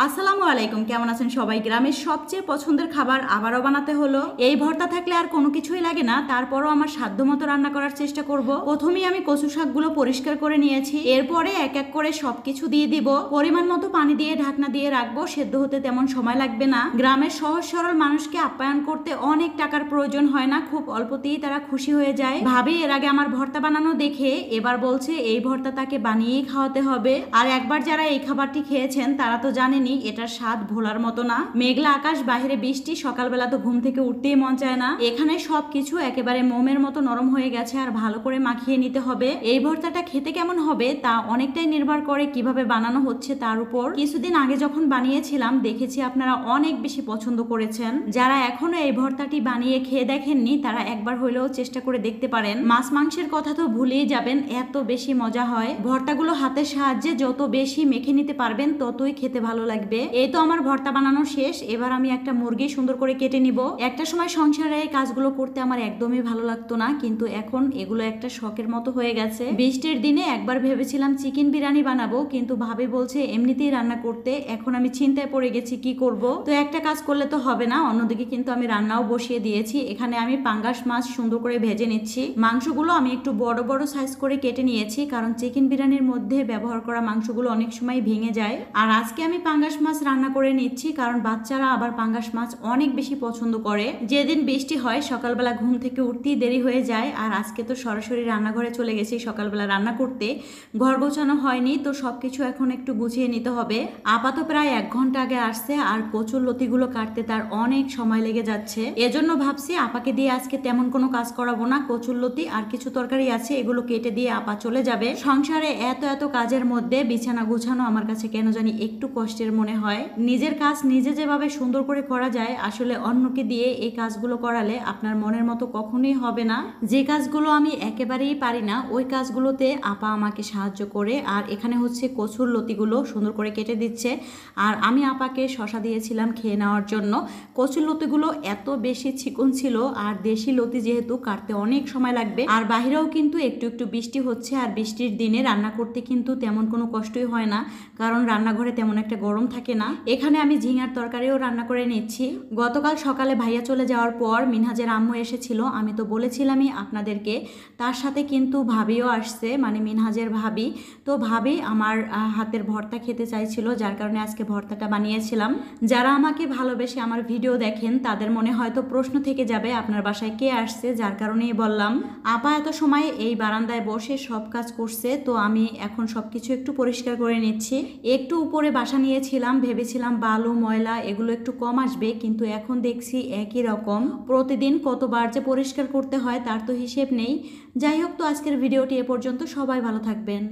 আসসালামু আলাইকুম, কেমন আছেন সবাই? গ্রামের সবচেয়ে পছন্দের খাবার আবারও বানাতে হলো। এই ভর্তা থাকলে আর কোনো কিছুই লাগে না, তারপরও আমার সাধ্যমতো রান্না করার চেষ্টা করব। প্রথমেই আমি কচু শাকগুলো পরিষ্কার করে নিয়েছি, এরপরে এক এক করে সবকিছু দিয়ে দিব। পরিমাণ মতো পানি দিয়ে ঢাকনা দিয়ে রাখবো, সেদ্ধ হতে তেমন সময় লাগবে না। গ্রামের সহজ সরল মানুষকে আপ্যায়ন করতে অনেক টাকার প্রয়োজন হয় না, খুব অল্পতেই তারা খুশি হয়ে যায়। ভাবি এর আগে আমার ভর্তা বানানো দেখে এবার বলছে এই ভর্তা তাকে বানিয়েই খাওয়াতে হবে। আর একবার যারা এই খাবারটি খেয়েছেন তারা তো জানেনি এটার স্বাদ ভোলার মতো না। মেঘলা আকাশ, বাইরে বৃষ্টি, সকালবেলা তো ঘুম থেকে উঠতেই মন চায় না। এখানে সবকিছু একেবারে মোমের মতো নরম হয়ে গেছে, আর ভালো করে মাখিয়ে নিতে হবে। এই ভর্তাটা খেতে কেমন হবে তা অনেকটাই নির্ভর করে কিভাবে বানানো হচ্ছে তার উপর। কিছুদিন আগে যখন বানিয়েছিলাম দেখেছি আপনারা অনেক বেশি পছন্দ করেছেন। যারা এখনো এই ভর্তাটি বানিয়ে খেয়ে দেখেননি তারা একবার হলেও চেষ্টা করে দেখতে পারেন। মাছ মাংসের কথা তো ভুলেই যাবেন, এত বেশি মজা হয়। ভর্তাগুলো হাতের সাহায্যে যত বেশি মেখে নিতে পারবেন ততই খেতে ভালো লাগবে। এই তো আমার ভর্তা বানানো শেষ। এবার আমি একটা মুরগি সুন্দর করে কেটে নিব। একটা সময় সংসারে এই কাজগুলো করতে আমার একদমই ভালো লাগতো না, কিন্তু এখন এগুলো একটা শখের মতো হয়ে গেছে। বৃষ্টির দিনে একবার ভেবেছিলাম চিকেন বিরিয়ানি বানাবো, কিন্তু ভাবি বলছে এমনিতেই রান্না করতে। এখন আমি চিন্তায় পড়ে গেছি কি করব। তো একটা কাজ করলে তো হবে না, অন্যদিকে কিন্তু আমি রান্নাও বসিয়ে দিয়েছি। এখানে আমি পাঙ্গাস মাছ সুন্দর করে ভেজে নিচ্ছি। মাংসগুলো আমি একটু বড় বড় সাইজ করে কেটে নিয়েছি, কারণ চিকেন বিরিয়ানির মধ্যে ব্যবহার করা মাংসগুলো অনেক সময় ভেঙে যায়। আর আজকে আমি পাঙ্গাস মাছ রান্না করে নিচ্ছি, কারণ বাচ্চারা আবার পাঙ্গাস মাছ অনেক বেশি পছন্দ করে। যেদিন বৃষ্টি হয় সকালবেলা ঘুম থেকে উঠতেই দেরি হয়ে যায়, আর আজকে তো সরাসরি রান্নাঘরে চলে গেছি সকালবেলা রান্না করতে। ঘর গোছানো হয়নি, তো সবকিছু এখন একটু গুছিয়ে নিতে হবে। আপা তো প্রায় 1 ঘন্টা আগে আসছে, আর কচুর লতিগুলো কাটতে তার অনেক সময় লেগে যাচ্ছে। এজন্য ভাবছি আপাকে দিয়ে আজকে তেমন কোনো কাজ করাবো না। কচুর লতি আর কিছু তরকারি আছে, এগুলো কেটে দিয়ে আপা চলে যাবে। সংসারে এত এত কাজের মধ্যে বিছানা গুছানো আমার কাছে কেন জানি একটু কষ্টের মনে হয়। নিজের কাজ নিজে যেভাবে সুন্দর করে করা যায়, আসলে অন্যকে দিয়ে এই কাজগুলো করালে আপনার মনের মতো কখনোই হবে না। যে কাজগুলো আমি একেবারেই পারি না ওই কাজগুলোতে আপা আমাকে সাহায্য করে। আর এখানে হচ্ছে কচুর লতিগুলো সুন্দর করে কেটে দিচ্ছে, আর আমি আপাকে শশা দিয়েছিলাম খেয়ে নেওয়ার জন্য। কচুর লতিগুলো এত বেশি চিকন ছিল, আর দেশি লতি যেহেতু কাটতে অনেক সময় লাগবে। আর বাহিরেও কিন্তু একটু একটু বৃষ্টি হচ্ছে, আর বৃষ্টির দিনে রান্না করতে কিন্তু তেমন কোনো কষ্টই হয় না, কারণ রান্নাঘরে তেমন একটা গরম থাকে না। এখানে আমি ঝিঙার তরকারিও রান্না করে নিচ্ছি। গতকাল সকালে ভাইয়া চলে যাওয়ার পর মিনহাজের আম্মু এসেছিল, আমি তো বলেছিলামই আপনাদেরকে। তার সাথে কিন্তু ভাবিও আসছে, মানে মিনহাজের ভাবি। তো ভাবি আমার হাতের ভর্তা খেতে চাইছিল, যার কারণে আজকে ভর্তাটা বানিয়েছিলাম। যারা আমাকে ভালোবেসে আমার ভিডিও দেখেন তাদের মনে হয়তো প্রশ্ন থেকে যাবে আপনার বাসায় কে আসছে, যার কারণেই বললাম। আপা এত সময় এই বারান্দায় বসে সব কাজ করছে, তো আমি এখন সবকিছু একটু পরিষ্কার করে নিচ্ছি। একটু উপরে বাসা নিয়েছিলাম, ভেবেছিলাম বালু ময়লা এগুলো একটু কম আসবে, কিন্তু এখন দেখছি একই রকম। প্রতিদিন কতবার যে পরিষ্কার করতে হয় তার তো হিসেব নেই। যাই হোক, তো আজকের ভিডিওটি এ পর্যন্ত। সবাই ভালো থাকবেন।